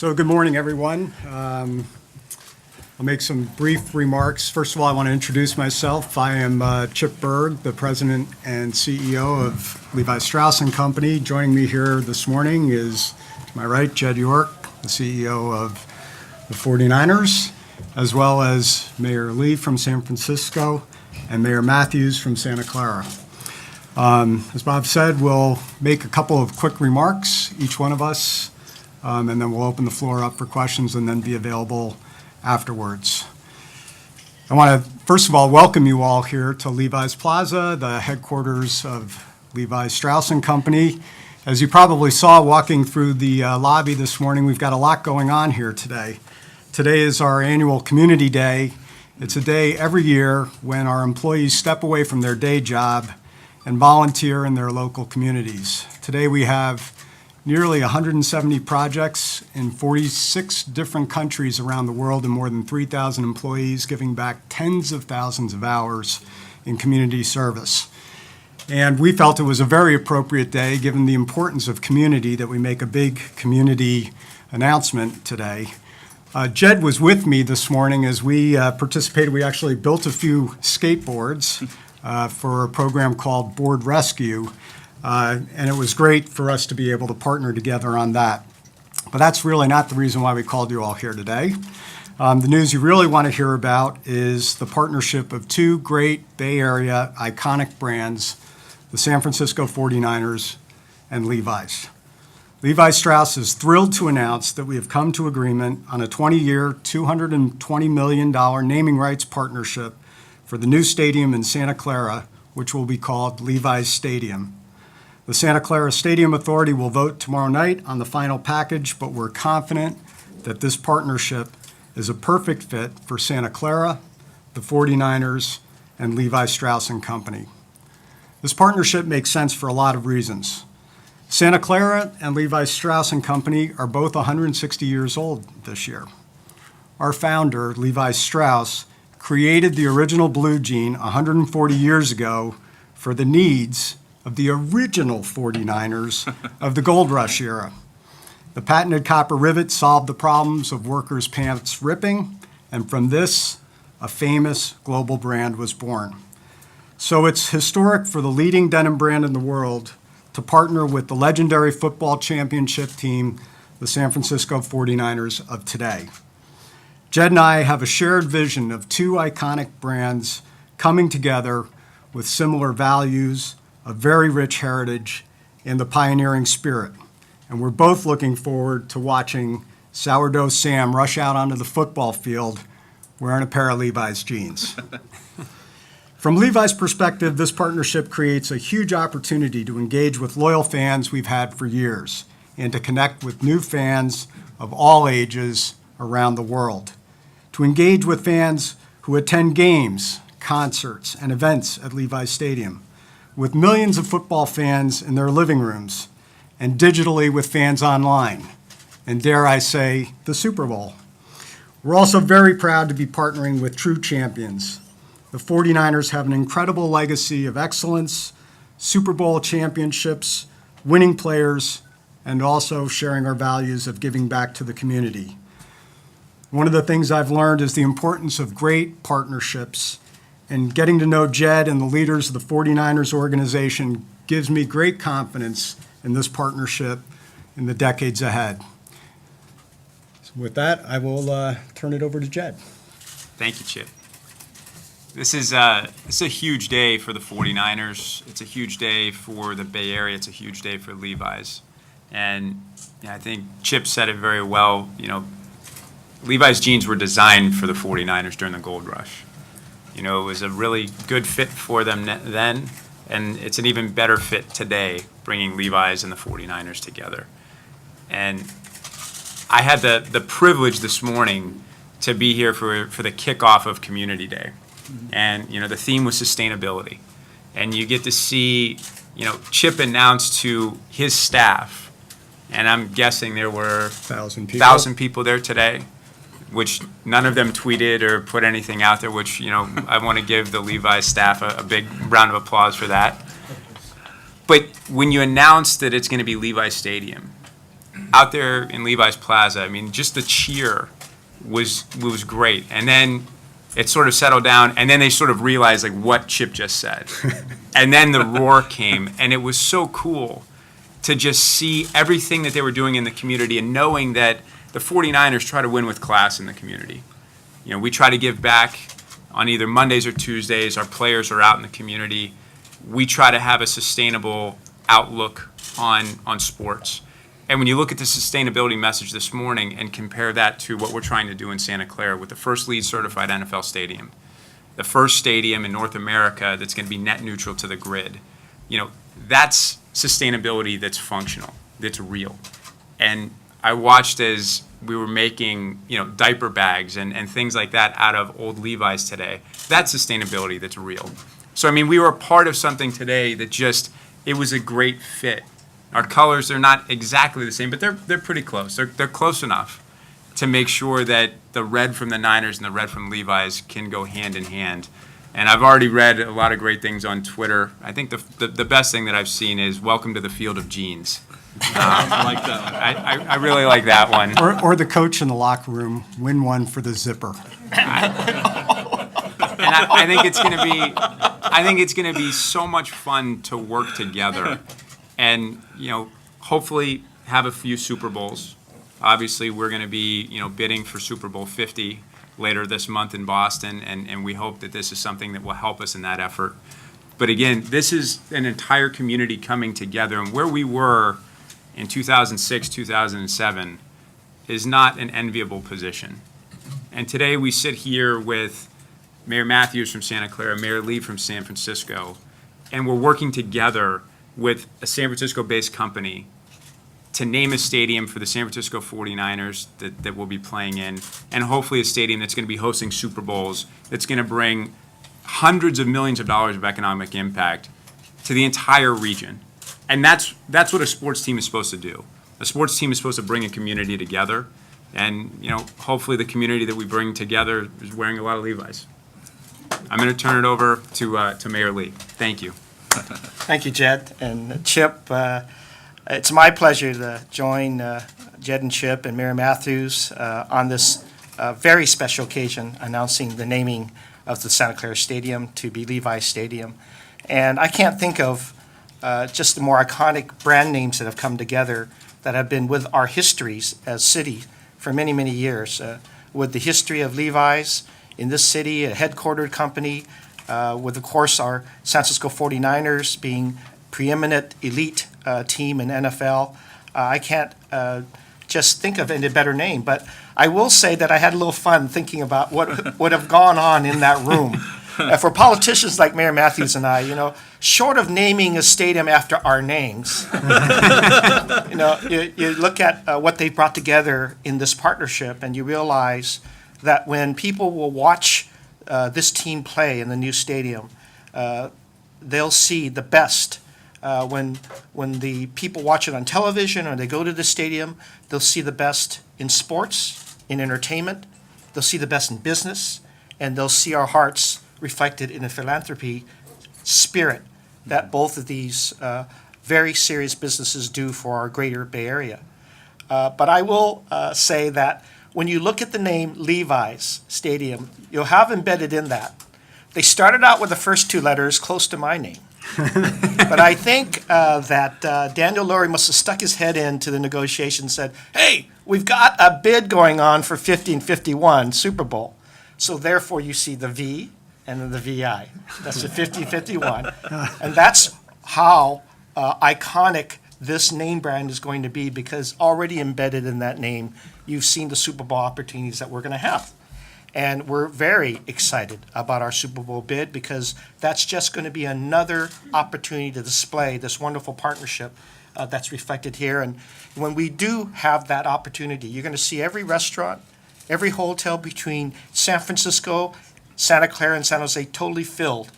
So good morning, everyone. I'll make some brief remarks. First of all, I want to introduce myself. I am Chip Berg, the President and CEO of Levi Strauss Co. Joining me here this morning is, to my right, Jed York, the CEO of the 49ers, as well as Mayor Lee from San Francisco and Mayor Matthews from Santa Clara. As Bob said, we'll make a couple of quick remarks, each one of us, and then we'll open the floor up for questions and then be available afterwards. I want to, first of all, welcome you all here to Levi's Plaza, the headquarters of Levi Strauss Co. As you probably saw walking through the lobby this morning, we've got a lot going on here today. Today is our annual Community Day. It's a day every year when our employees step away from their day job and volunteer in their local communities. Today we have nearly 170 projects in 46 different countries around the world and more than 3,000 employees giving back tens of thousands of hours in community service. And we felt it was a very appropriate day, given the importance of community, that we make a big community announcement today. Jed was with me this morning as we participated. We actually built a few skateboards for a program called Board Rescue. And it was great for us to be able to partner together on that. But that's really not the reason why we called you all here today. The news you really want to hear about is the partnership of two great Bay Area iconic brands, the San Francisco 49ers and Levi's. Levi Strauss is thrilled to announce that we have come to agreement on a 20-year, $220 million naming rights partnership for the new stadium in Santa Clara, which will be called Levi's Stadium. The Santa Clara Stadium Authority will vote tomorrow night on the final package, but we're confident that this partnership is a perfect fit for Santa Clara, the 49ers, and Levi Strauss Co. This partnership makes sense for a lot of reasons. Santa Clara and Levi Strauss Co. are both 160 years old this year. Our founder, Levi Strauss, created the original blue jean 140 years ago for the needs of the original 49ers of the Gold Rush era. The patented copper rivet solved the problems of workers' pants ripping, and from this, a famous global brand was born. So it's historic for the leading denim brand in the world to partner with the legendary football championship team, the San Francisco 49ers of today. Jed and I have a shared vision of two iconic brands coming together with similar values, a very rich heritage, and the pioneering spirit. And we're both looking forward to watching Sourdough Sam rush out onto the football field wearing a pair of Levi's jeans. From Levi's perspective, this partnership creates a huge opportunity to engage with loyal fans we've had for years and to connect with new fans of all ages around the world. To engage with fans who attend games, concerts, and events at Levi's Stadium, with millions of football fans in their living rooms, and digitally with fans online, and dare I say, the Super Bowl. We're also very proud to be partnering with true champions. The 49ers have an incredible legacy of excellence, Super Bowl championships, winning players, and also sharing our values of giving back to the community. One of the things I've learned is the importance of great partnerships, and getting to know Jed and the leaders of the 49ers organization gives me great confidence in this partnership in the decades ahead. So with that, I will turn it over to Jed. Thank you, Chip. This is a huge day for the 49ers. It's a huge day for the Bay Area. It's a huge day for Levi's. And I think Chip said it very well. You know, Levi's jeans were designed for the 49ers during the Gold Rush. You know, it was a really good fit for them then, and it's an even better fit today, bringing Levi's and the 49ers together. And I had the privilege this morning to be here for the kickoff of Community Day. And, you know, the theme was sustainability. And you get to see, you know, Chip announced to his staff, and I'm guessing there were 1,000 people there today, which none of them tweeted or put anything out there, which, you know, I want to give the Levi's staff a big round of applause for that. But when you announce that it's going to be Levi's Stadium, out there in Levi's Plaza, I mean, just the cheer was great. And then it sort of settled down, and then they sort of realized like what Chip just said. And then the roar came, and it was so cool to just see everything that they were doing in the community and knowing that the 49ers try to win with class in the community. You know, we try to give back on either Mondays or Tuesdays. Our players are out in the community. We try to have a sustainable outlook on sports. And when you look at the sustainability message this morning and compare that to what we're trying to do in Santa Clara with the first LEED certified NFL stadium, the first stadium in North America that's going to be net neutral to the grid, you know, that's sustainability that's functional, that's real. And I watched as we were making, you know, diaper bags and things like that out of old Levi's today. That's sustainability that's real. So, I mean, we were a part of something today that just, it was a great fit. Our colors, they're not exactly the same, but they're pretty close. They're close enough to make sure that the red from the Niners and the red from Levi's can go hand in hand. And I've already read a lot of great things on Twitter. I think the best thing that I've seen is welcome to the field of jeans. I like that one. I really like that one. Or the coach in the locker room, win one for the zipper. And I think it's going to be so much fun to work together and, you know, hopefully have a few Super Bowls. Obviously, we're going to be, you know, bidding for Super Bowl 50 later this month in Boston, and we hope that this is something that will help us in that effort. But again, this is an entire community coming together, and where we were in 2006, 2007 is not an enviable position. And today we sit here with Mayor Matthews from Santa Clara, Mayor Lee from San Francisco, and we're working together with a San Francisco-based company to name a stadium for the San Francisco 49ers that we'll be playing in, and hopefully a stadium that's going to be hosting Super Bowls, that's going to bring hundreds of millions of dollars of economic impact to the entire region. And that's what a sports team is supposed to do. A sports team is supposed to bring a community together, and, you know, hopefully the community that we bring together is wearing a lot of Levi's. I'm going to turn it over to Mayor Lee. Thank you. Thank you, Jed and Chip. It's my pleasure to join Jed and Chip and Mayor Matthews on this very special occasion announcing the naming of the Santa Clara Stadium to be Levi Stadium. And I can't think of just the more iconic brand names that have come together that have been with our histories as city for many, many years. With the history of Levi's in this city, a headquartered company, with, of course, our San Francisco 49ers being preeminent elite team in NFL. I can't just think of any better name, but I will say that I had a little fun thinking about what would have gone on in that room. For politicians like Mayor Matthews and I, you know, short of naming a stadium after our names, you know, you look at what they brought together in this partnership, and you realize that when people will watch this team play in the new stadium, they'll see the best. When the people watch it on television or they go to the stadium, they'll see the best in sports, in entertainment, they'll see the best in business, and they'll see our hearts reflected in the philanthropy spirit that both of these very serious businesses do for our greater Bay Area. But I will say that when you look at the name Levi's Stadium, you'll have embedded in that. They started out with the first two letters close to my name. But I think that Daniel Lurie must have stuck his head into the negotiation and said, hey, we've got a bid going on for 50-51 Super Bowl. So therefore you see the V and then the VI. That's the 50-51. And that's how iconic this name brand is going to be, because already embedded in that name, you've seen the Super Bowl opportunities that we're going to have. And we're very excited about our Super Bowl bid, because that's just going to be another opportunity to display this wonderful partnership that's reflected here. And when we do have that opportunity, you're going to see every restaurant, every hotel between San Francisco, Santa Clara, and San Jose totally filled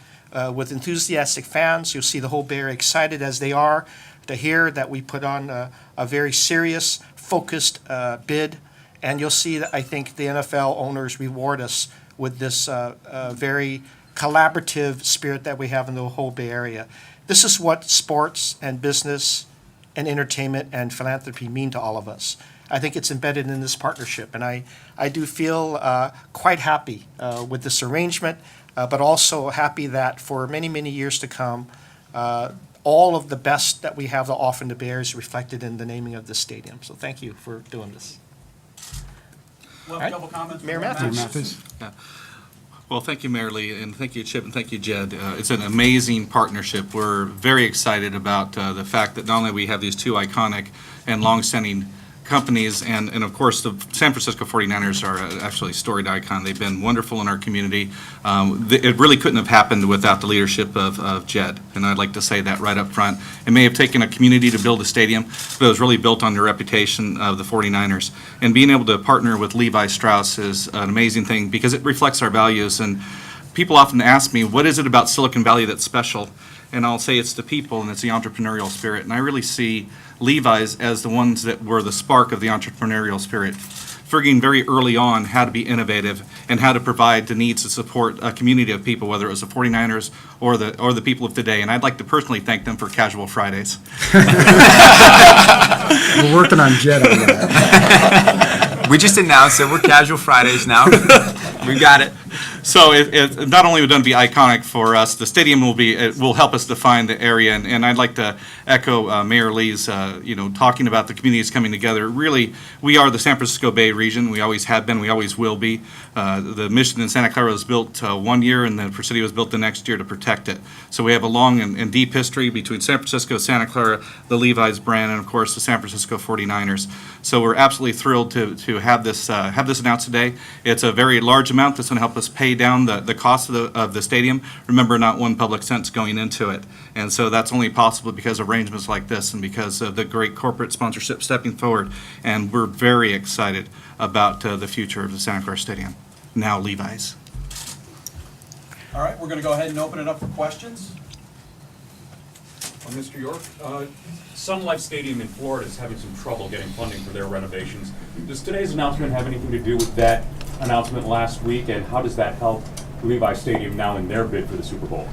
with enthusiastic fans. You'll see the whole Bay Area excited as they are to hear that we put on a very serious, focused bid. And you'll see that I think the NFL owners reward us with this very collaborative spirit that we have in the whole Bay Area. This is what sports and business and entertainment and philanthropy mean to all of us. I think it's embedded in this partnership, and I do feel quite happy with this arrangement, but also happy that for many, many years to come, all of the best that we have to offer the Bears is reflected in the naming of the stadium. So thank you for doing this. We'll All right. have a couple comments. Mayor from Matthews. Matthews? Well, thank you, Mayor Lee, and thank you, Chip, and thank you, Jed. It's an amazing partnership. We're very excited about the fact that not only we have these two iconic and longstanding companies, and of course, the San Francisco 49ers are actually a storied icon. They've been wonderful in our community. It really couldn't have happened without the leadership of Jed, and I'd like to say that right up front. It may have taken a community to build a stadium, but it was really built on the reputation of the 49ers. And being able to partner with Levi Strauss is an amazing thing because it reflects our values. And people often ask me, what is it about Silicon Valley that's special? And I'll say it's the people and it's the entrepreneurial spirit. And I really see Levi's as the ones that were the spark of the entrepreneurial spirit, figuring very early on how to be innovative and how to provide the needs to support a community of people, whether it was the 49ers or the people of today. And I'd like to personally thank them for Casual Fridays. We're working on Jed on that. We just announced that we're Casual Fridays now. We got it. So it not only would it be iconic for us, the stadium will help us define the area. And I'd like to echo Mayor Lee's, talking about the communities coming together. Really, we are the San Francisco Bay region. We always have been. We always will be. The mission in Santa Clara was built 1 year, and the Presidio was built the next year to protect it. So we have a long and deep history between San Francisco, Santa Clara, the Levi's brand, and of course the San Francisco 49ers. So we're absolutely thrilled to have this announced today. It's a very large amount that's going to help us pay down the cost of the stadium. Remember, not one public cent's going into it. And so that's only possible because of arrangements like this and because of the great corporate sponsorship stepping forward. And we're very excited about the future of the Santa Clara Stadium, now Levi's. All right, we're going to go ahead and open it up for questions. Mr. York, Sun Life Stadium in Florida is having some trouble getting funding for their renovations. Does today's announcement have anything to do with that announcement last week, and how does that help Levi Stadium now in their bid for the Super Bowl?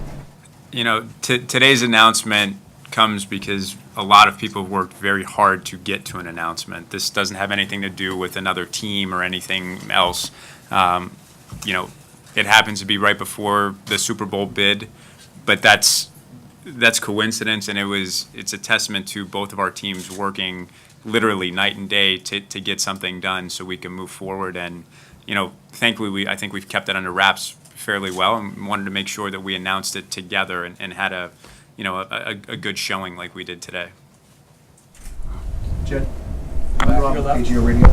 Today's announcement comes because a lot of people have worked very hard to get to an announcement. This doesn't have anything to do with another team or anything else. It happens to be right before the Super Bowl bid, but that's coincidence, and it's a testament to both of our teams working literally night and day to get something done so we can move forward. And thankfully I think we've kept it under wraps fairly well, and wanted to make sure that we announced it together and had a good showing like we did today. Jed, AGO Radio.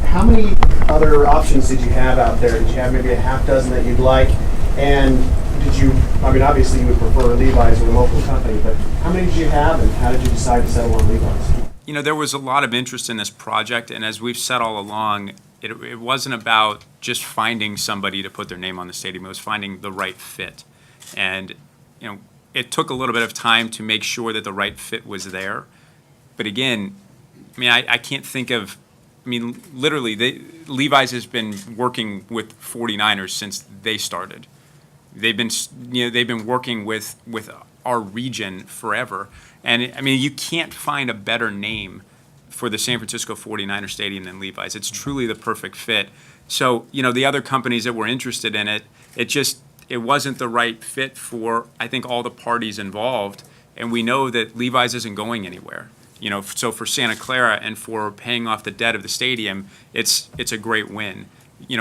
How many other options did you have out there? Did you have maybe a half dozen that you'd like? And obviously you would prefer Levi's or a local company, but how many did you have, and how did you decide to settle on Levi's? There was a lot of interest in this project, and as we've said all along, it wasn't about just finding somebody to put their name on the stadium. It was finding the right fit. And, it took a little bit of time to make sure that the right fit was there. But again, I can't think of, literally, Levi's has been working with 49ers since they started. They've been working with our region forever. And, you can't find a better name for the San Francisco 49er Stadium than Levi's. It's truly the perfect fit. So, the other companies that were interested in it, it wasn't the right fit for, I think, all the parties involved. And we know that Levi's isn't going anywhere. So for Santa Clara and for paying off the debt of the stadium, it's a great win.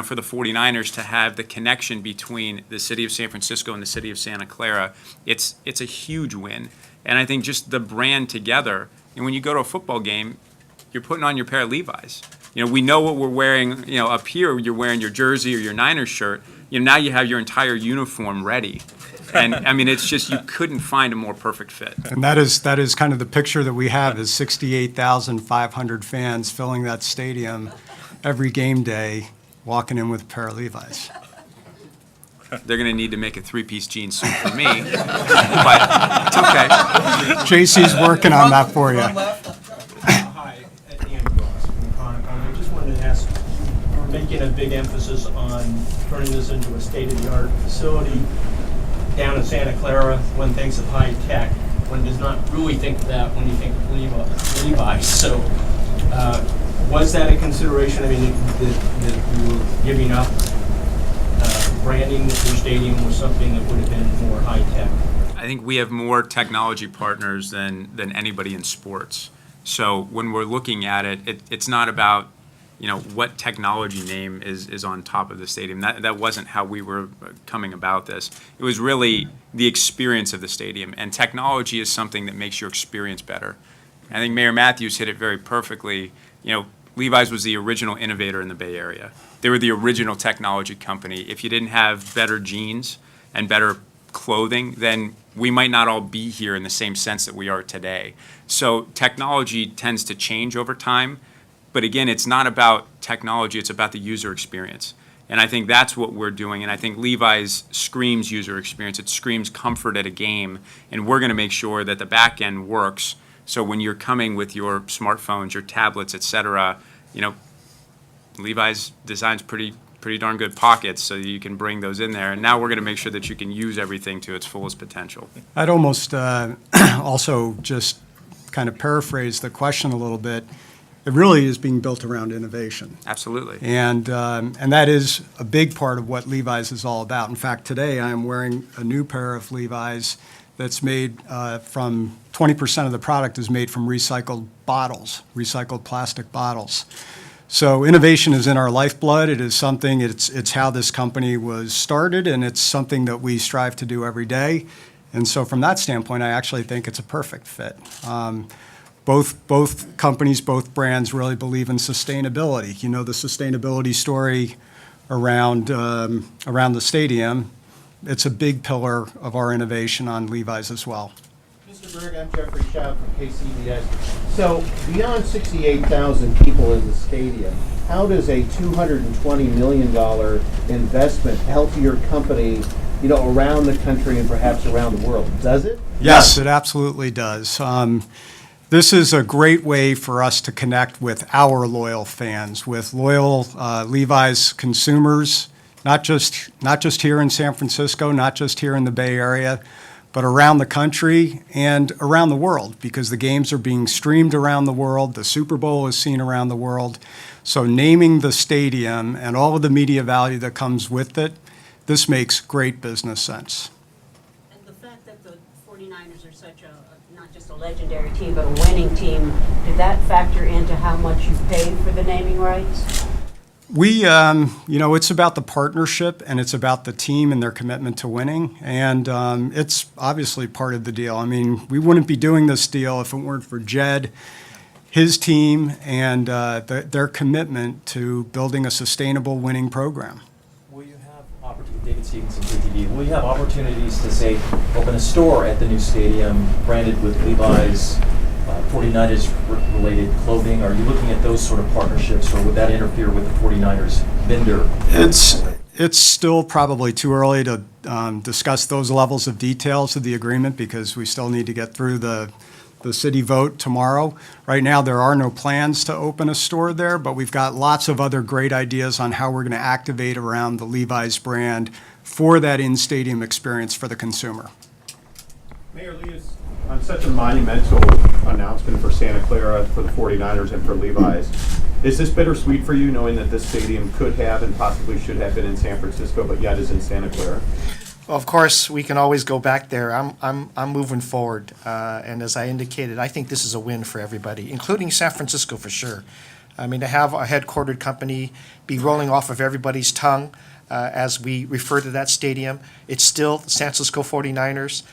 For the 49ers to have the connection between the city of San Francisco and the city of Santa Clara, it's a huge win. And I think just the brand together, and when you go to a football game, you're putting on your pair of Levi's. We know what we're wearing, up here, you're wearing your jersey or your Niners shirt. Now you have your entire uniform ready. And, it's just, you couldn't find a more perfect fit. And that is kind of the picture that we have, is 68,500 fans filling that stadium every game day, walking in with a pair of Levi's. They're going to need to make a three-piece jean suit for me, but it's okay. JC's working on that for you. Hi, Ian Ross from Chronicle. I just wanted to ask, we're making a big emphasis on turning this into a state-of-the-art facility down in Santa Clara when things of high tech. one does not really think of that when you think of Levi. So was that a consideration? I mean, that you were giving up branding your stadium was something that would have been more high-tech? I think we have more technology partners than anybody in sports. So when we're looking at it, it's not about, what technology name is on top of the stadium. That wasn't how we were coming about this. It was really the experience of the stadium. And technology is something that makes your experience better. I think Mayor Matthews hit it very perfectly. Levi's was the original innovator in the Bay Area. They were the original technology company. If you didn't have better jeans and better clothing, then we might not all be here in the same sense that we are today. So technology tends to change over time. But again, it's not about technology, it's about the user experience. And I think that's what we're doing. And I think Levi's screams user experience. It screams comfort at a game. And we're going to make sure that the back end works. So when you're coming with your smartphones, your tablets, et cetera, Levi's designs pretty darn good pockets so you can bring those in there. And now we're going to make sure that you can use everything to its fullest potential. I'd almost also just kind of paraphrase the question a little bit. It really is being built around innovation. Absolutely. And that is a big part of what Levi's is all about. In fact, today I am wearing a new pair of Levi's that's made from 20% of the product is made from recycled bottles, recycled plastic bottles. So innovation is in our lifeblood. It is something, it's how this company was started, and it's something that we strive to do every day. And so from that standpoint, I actually think it's a perfect fit. Both companies, both brands really believe in sustainability. The sustainability story around the stadium, it's a big pillar of our innovation on Levi's as well. Mr. Berg, I'm Jeffrey Schaub from KCBS. So beyond 68,000 people in the stadium, how does a $220 million investment help your company, around the country and perhaps around the world? Does it? Yes, it absolutely does. This is a great way for us to connect with our loyal fans, with loyal Levi's consumers, not just here in San Francisco, not just here in the Bay Area, but around the country and around the world, because the games are being streamed around the world. The Super Bowl is seen around the world. So naming the stadium and all of the media value that comes with it, this makes great business sense. And the fact that the 49ers are such not just a legendary team, but a winning team, did that factor into how much you paid for the naming rights? We, it's about the partnership, and it's about the team and their commitment to winning, and it's obviously part of the deal. I mean, we wouldn't be doing this deal if it weren't for Jed, his team, and their commitment to building a sustainable winning program. Will you have opportunities, David Stevenson, KTV, will you have opportunities to, say, open a store at the new stadium branded with Levi's 49ers-related clothing? Are you looking at those sort of partnerships, or would that interfere with the 49ers vendor? It's still probably too early to discuss those levels of details of the agreement, because we still need to get through the city vote tomorrow. Right now, there are no plans to open a store there, but we've got lots of other great ideas on how we're going to activate around the Levi's brand for that in-stadium experience for the consumer. Mayor Lee, is on such a monumental announcement for Santa Clara, for the 49ers, and for Levi's, is this bittersweet for you, knowing that this stadium could have and possibly should have been in San Francisco, but yet is in Santa Clara? Well, of course, we can always go back there. I'm moving forward, and as I indicated, I think this is a win for everybody, including San Francisco for sure. I mean, to have a headquartered company be rolling off of everybody's tongue as we refer to that stadium, it's still the San Francisco 49ers,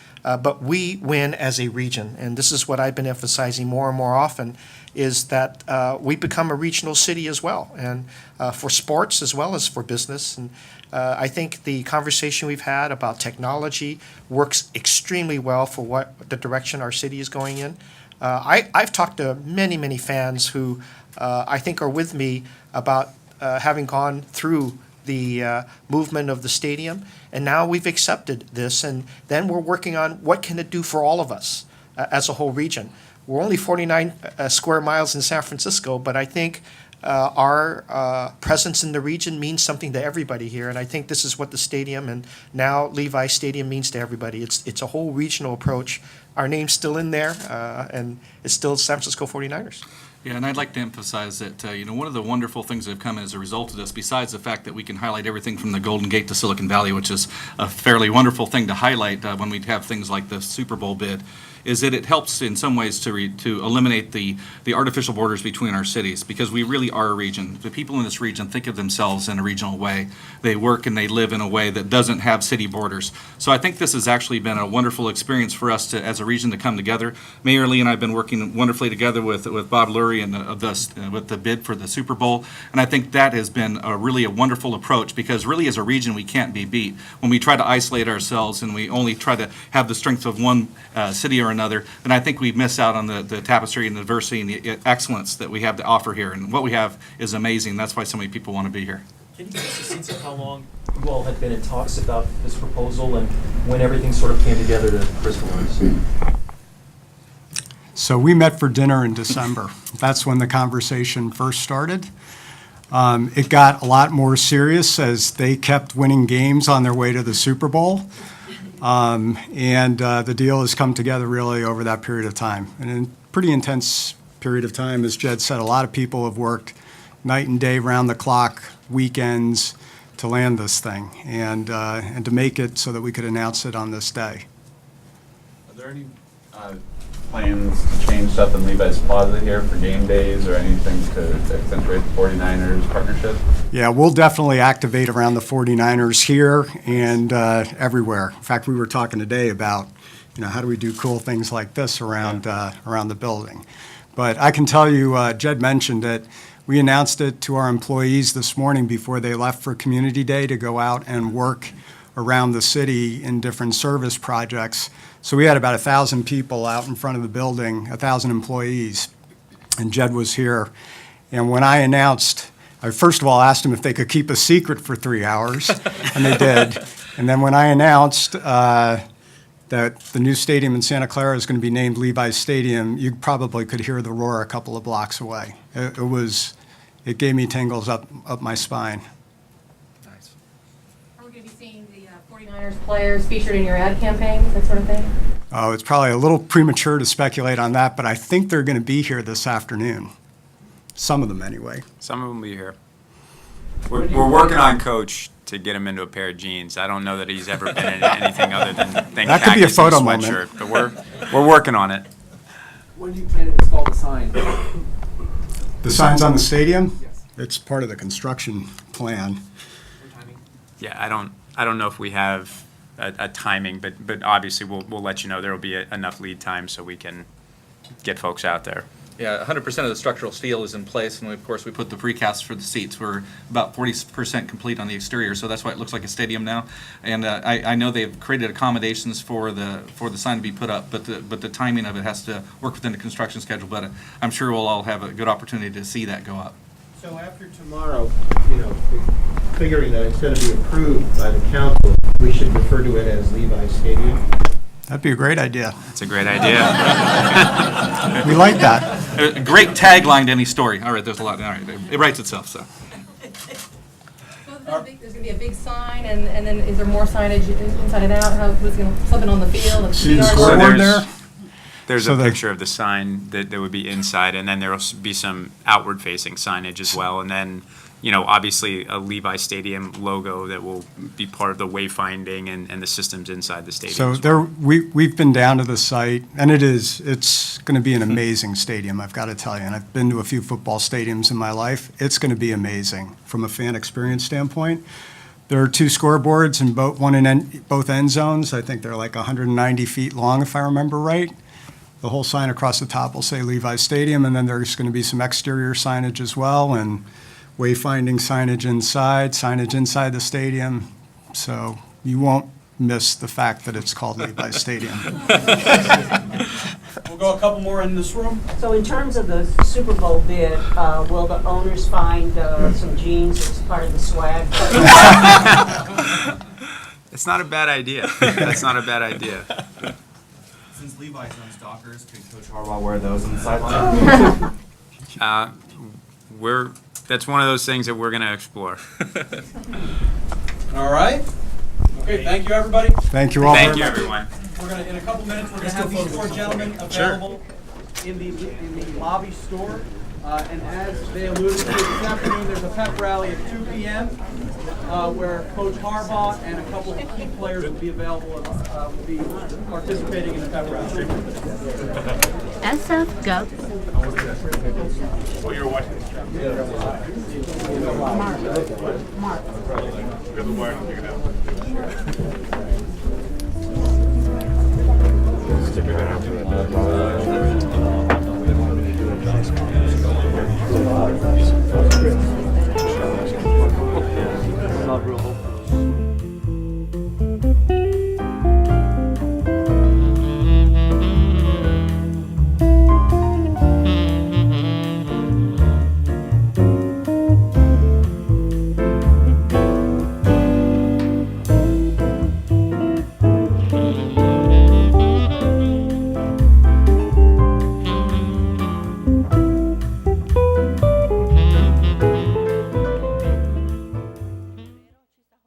but we win as a region, and this is what I've been emphasizing more and more often, is that we become a regional city as well, and for sports as well as for business. And I think the conversation we've had about technology works extremely well for what the direction our city is going in. I've talked to many fans who I think are with me about having gone through the movement of the stadium, and now we've accepted this, and then we're working on what can it do for all of us as a whole region. We're only 49 square miles in San Francisco, but I think our presence in the region means something to everybody here, and I think this is what the stadium and now Levi Stadium means to everybody. It's a whole regional approach. Our name's still in there, and it's still San Francisco 49ers. Yeah, and I'd like to emphasize that, one of the wonderful things that have come as a result of this, besides the fact that we can highlight everything from the Golden Gate to Silicon Valley, which is a fairly wonderful thing to highlight when we have things like the Super Bowl bid, is that it helps in some ways to eliminate the artificial borders between our cities, because we really are a region. The people in this region think of themselves in a regional way. They work and they live in a way that doesn't have city borders. So I think this has actually been a wonderful experience for us to, as a region, to come together. Mayor Lee and I have been working wonderfully together with Bob Lurie and with the bid for the Super Bowl, and I think that has been really a wonderful approach, because really as a region we can't be beat. When we try to isolate ourselves and we only try to have the strength of one city or another, then I think we miss out on the tapestry and the diversity and the excellence that we have to offer here. And what we have is amazing. That's why so many people want to be here. Can you give us a sense of how long you all had been in talks about this proposal and when everything sort of came together to crystallize? So we met for dinner in December. That's when the conversation first started. It got a lot more serious as they kept winning games on their way to the Super Bowl. And the deal has come together really over that period of time. And in a pretty intense period of time, as Jed said, a lot of people have worked night and day, round the clock, weekends, to land this thing and to make it so that we could announce it on this day. Are there any plans to change stuff in Levi's Plaza here for game days or anything to accentuate the 49ers partnership? Yeah, we'll definitely activate around the 49ers here and everywhere. In fact, we were talking today about, how do we do cool things like this around the building. But I can tell you, Jed mentioned it, we announced it to our employees this morning before they left for Community Day to go out and work around the city in different service projects. So we had about 1,000 people out in front of the building, 1,000 employees, and Jed was here. And when I announced, I first of all asked them if they could keep a secret for 3 hours, and they did. And then when I announced that the new stadium in Santa Clara is going to be named Levi Stadium, you probably could hear the roar a couple of blocks away. It gave me tingles up my spine. Are we going to be seeing the 49ers players featured in your ad campaigns, that sort of thing? Oh, it's probably a little premature to speculate on that, but I think they're going to be here this afternoon. Some of them, anyway. Some of them will be here. We're working on Coach to get him into a pair of jeans. I don't know that he's ever been in anything other than That could be a khakis and photo sweatshirt, moment. but we're working on it. When do you plan to install the sign? The signs on the stadium? Yes. It's part of the construction plan. For timing? Yeah, I don't know if we have a timing, but obviously we'll let you know. There will be enough lead time so we can get folks out there. Yeah, 100% of the structural steel is in place, and of course we put the precast for the seats. We're about 40% complete on the exterior, so that's why it looks like a stadium now. And I know they've created accommodations for the sign to be put up, but the timing of it has to work within the construction schedule. But I'm sure we'll all have a good opportunity to see that go up. So after tomorrow, figuring that it's going to be approved by the council, we should refer to it as Levi Stadium. That'd be a great idea. It's a great idea. We like that. A great tagline to any story. All right, there's a lot. All right, it writes itself. So. So there's going to be a big sign, and then is there more signage inside and out? Who's going to flip it on the field? And See the PR scoreboard there's- there? There's So a the- picture of the sign that would be inside, and then there will be some outward-facing signage as well. And then, obviously a Levi Stadium logo that will be part of the wayfinding and the systems inside the stadium. So as well. we've been down to the site, and it's going to be an amazing stadium, I've got to tell you. And I've been to a few football stadiums in my life. It's going to be amazing from a fan experience standpoint. There are 2 scoreboards in one in both end zones. I think they're like 190 feet long, if I remember right. The whole sign across the top will say Levi Stadium, and then there's going to be some exterior signage as well, and wayfinding signage inside the stadium. So you won't miss the fact that it's called Levi Stadium. We'll go a couple more in this room. So in terms of the Super Bowl bid, will the owners find some jeans as part of the swag? It's not a bad idea. That's not a bad idea. Since Levi's owns Dockers, could Coach Harbaugh wear those on the sideline? We're that's one of those things that we're going to explore. All right. Okay, thank you, everybody. Thank you all very Thank you, much. everyone. We're gonna, in a couple minutes, we're gonna have these four gentlemen available in the lobby store. And as they alluded to this afternoon, there's a pep rally at 2 p.m. Where Coach Harbaugh and a couple of key players will be available and will be participating in the pep rally. SF Go. Well, you're watching. Mark. Got the wire, pick it up. Stick it out.